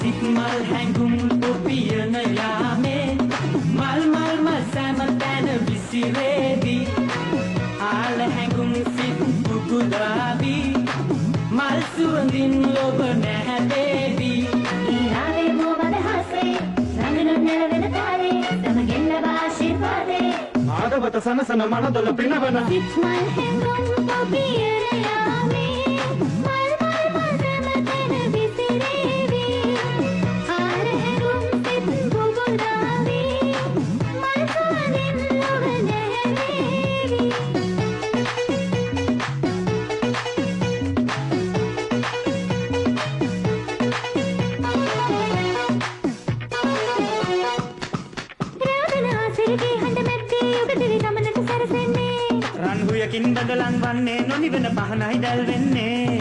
සිත් මල් හැඟුම් ඔපියන යාමේ මල් සෑම තැන විසිරේවි ආල හැඟුම් සිත් පුකුලාවි මල් සුවඳින් ඔබ නැහැදේවි ඊරාවේ මොබද හසේ රඟනු නැරවෙන තාලේ සමගෙන් ලබ ආශිර්වාදේ ආදවත සනසන මනදොල පිනවන සිත් මල් හැඟුම් ඔපියන යාමේ මල් සෑම තැන විසිරේවි ආල හැඟුම් සිත් පුකුලාවි මල් සුවඳින් ඔබ නැහැදේවි රන්හුයකින් බදලන් වන්නේ නොනිවන පහනයි දැල් වෙන්නේ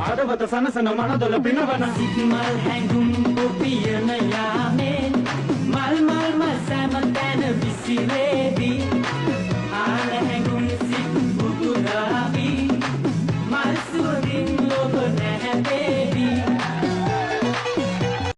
ආදවත සනසන මනදොල පිනවන සිත් මල් හැඟුම් ඔපියන යාමේ මල් සෑම තැන විසිරේ